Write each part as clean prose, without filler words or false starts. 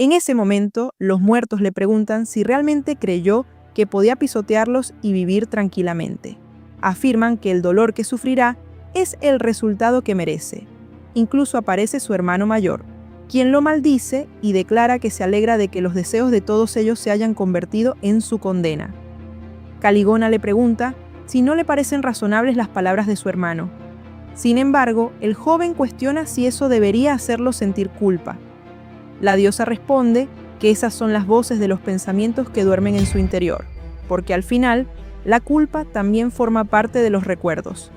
En ese momento, los muertos le preguntan si realmente creyó que podía pisotearlos y vivir tranquilamente. Afirman que el dolor que sufrirá es el resultado que merece. Incluso aparece su hermano mayor, quien lo maldice y declara que se alegra de que los deseos de todos ellos se hayan convertido en su condena. Caligona le pregunta si no le parecen razonables las palabras de su hermano. Sin embargo, el joven cuestiona si eso debería hacerlo sentir culpa. La diosa responde que esas son las voces de los pensamientos que duermen en su interior, porque al final, la culpa también forma parte de los recuerdos.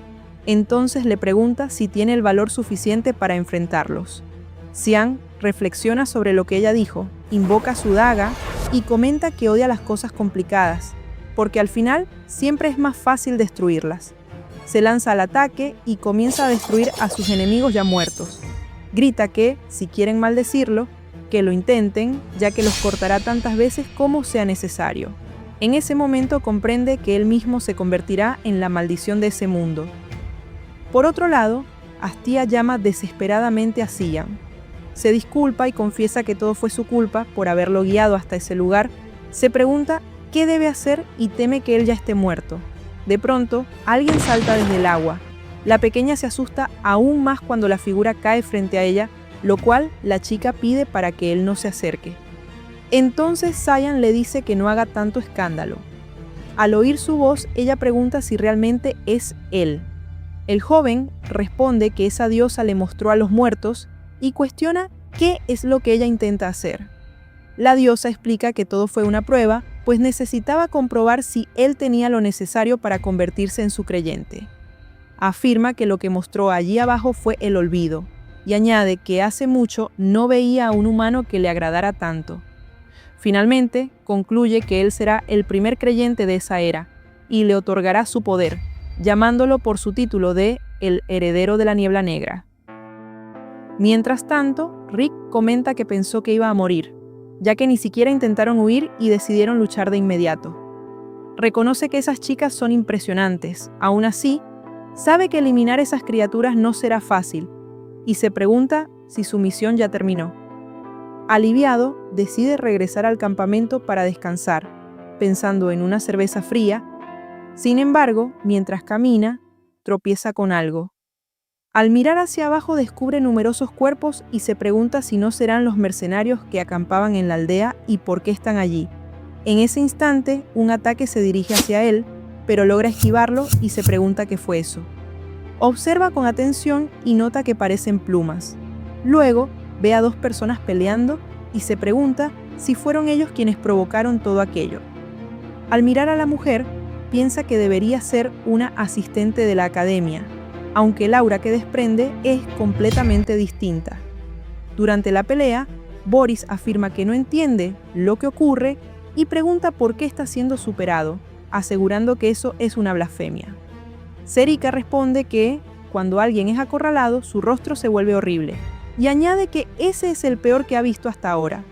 Entonces le pregunta si tiene el valor suficiente para enfrentarlos. Xian reflexiona sobre lo que ella dijo, invoca su daga y comenta que odia las cosas complicadas, porque al final siempre es más fácil destruirlas. Se lanza al ataque y comienza a destruir a sus enemigos ya muertos. Grita que, si quieren maldecirlo, que lo intenten, ya que los cortará tantas veces como sea necesario. En ese momento comprende que él mismo se convertirá en la maldición de ese mundo. Por otro lado, Astia llama desesperadamente a Xian. Se disculpa y confiesa que todo fue su culpa por haberlo guiado hasta ese lugar. Se pregunta qué debe hacer y teme que él ya esté muerto. De pronto, alguien salta desde el agua. La pequeña se asusta aún más cuando la figura cae frente a ella, lo cual la chica pide para que él no se acerque. Entonces Xian le dice que no haga tanto escándalo. Al oír su voz, ella pregunta si realmente es él. El joven responde que esa diosa le mostró a los muertos y cuestiona qué es lo que ella intenta hacer. La diosa explica que todo fue una prueba, pues necesitaba comprobar si él tenía lo necesario para convertirse en su creyente. Afirma que lo que mostró allí abajo fue el olvido, y añade que hace mucho no veía a un humano que le agradara tanto. Finalmente, concluye que él será el primer creyente de esa era, y le otorgará su poder, llamándolo por su título de el heredero de la niebla negra. Mientras tanto, Rick comenta que pensó que iba a morir, ya que ni siquiera intentaron huir y decidieron luchar de inmediato. Reconoce que esas chicas son impresionantes, aún así, sabe que eliminar esas criaturas no será fácil, y se pregunta si su misión ya terminó. Aliviado, decide regresar al campamento para descansar, pensando en una cerveza fría. Sin embargo, mientras camina, tropieza con algo. Al mirar hacia abajo descubre numerosos cuerpos y se pregunta si no serán los mercenarios que acampaban en la aldea y por qué están allí. En ese instante, un ataque se dirige hacia él, pero logra esquivarlo y se pregunta qué fue eso. Observa con atención y nota que parecen plumas. Luego, ve a dos personas peleando y se pregunta si fueron ellos quienes provocaron todo aquello. Al mirar a la mujer, piensa que debería ser una asistente de la academia, aunque el aura que desprende es completamente distinta. Durante la pelea, Boris afirma que no entiende lo que ocurre y pregunta por qué está siendo superado, asegurando que eso es una blasfemia. Serika responde que, cuando alguien es acorralado, su rostro se vuelve horrible, y añade que ese es el peor que ha visto hasta ahora.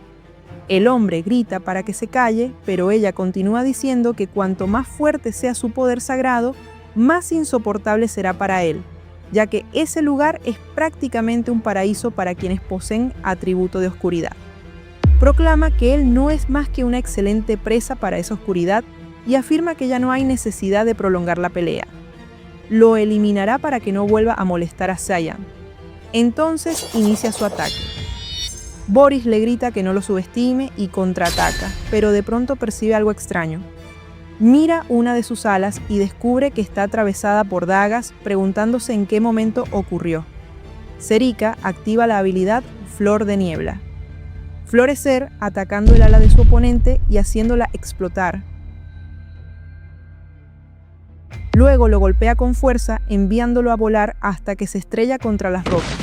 El hombre grita para que se calle, pero ella continúa diciendo que cuanto más fuerte sea su poder sagrado, más insoportable será para él, ya que ese lugar es prácticamente un paraíso para quienes poseen atributo de oscuridad. Proclama que él no es más que una excelente presa para esa oscuridad y afirma que ya no hay necesidad de prolongar la pelea. Lo eliminará para que no vuelva a molestar a Xian. Entonces inicia su ataque. Boris le grita que no lo subestime y contraataca, pero de pronto percibe algo extraño. Mira una de sus alas y descubre que está atravesada por dagas, preguntándose en qué momento ocurrió. Serika activa la habilidad Flor de Niebla. Florecer atacando el ala de su oponente y haciéndola explotar. Luego lo golpea con fuerza, enviándolo a volar hasta que se estrella contra las rocas.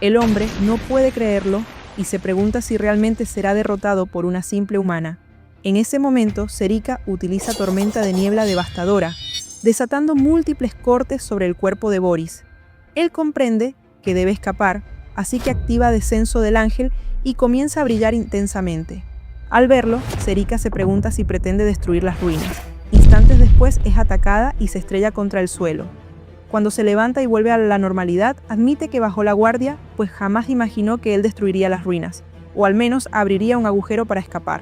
El hombre no puede creerlo y se pregunta si realmente será derrotado por una simple humana. En ese momento, Serika utiliza tormenta de niebla devastadora, desatando múltiples cortes sobre el cuerpo de Boris. Él comprende que debe escapar, así que activa Descenso del Ángel y comienza a brillar intensamente. Al verlo, Serika se pregunta si pretende destruir las ruinas. Instantes después es atacada y se estrella contra el suelo. Cuando se levanta y vuelve a la normalidad, admite que bajó la guardia, pues jamás imaginó que él destruiría las ruinas. o al menos abriría un agujero para escapar.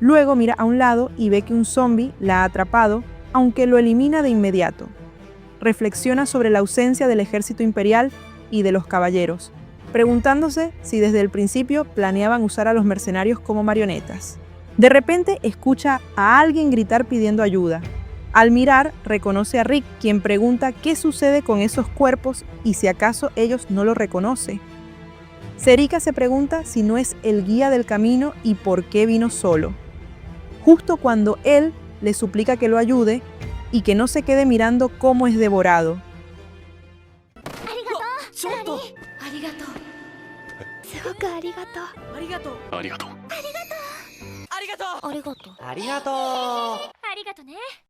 Luego mira a un lado y ve que un zombi la ha atrapado, aunque lo elimina de inmediato. Reflexiona sobre la ausencia del ejército imperial y de los caballeros, preguntándose si desde el principio planeaban usar a los mercenarios como marionetas. De repente escucha a alguien gritar pidiendo ayuda. Al mirar, reconoce a Rick, quien pregunta qué sucede con esos cuerpos y si acaso ellos no lo reconocen. Serika se pregunta si no es el guía del camino y por qué vino solo. Justo cuando él le suplica que lo ayude y que no se quede mirando cómo es devorado.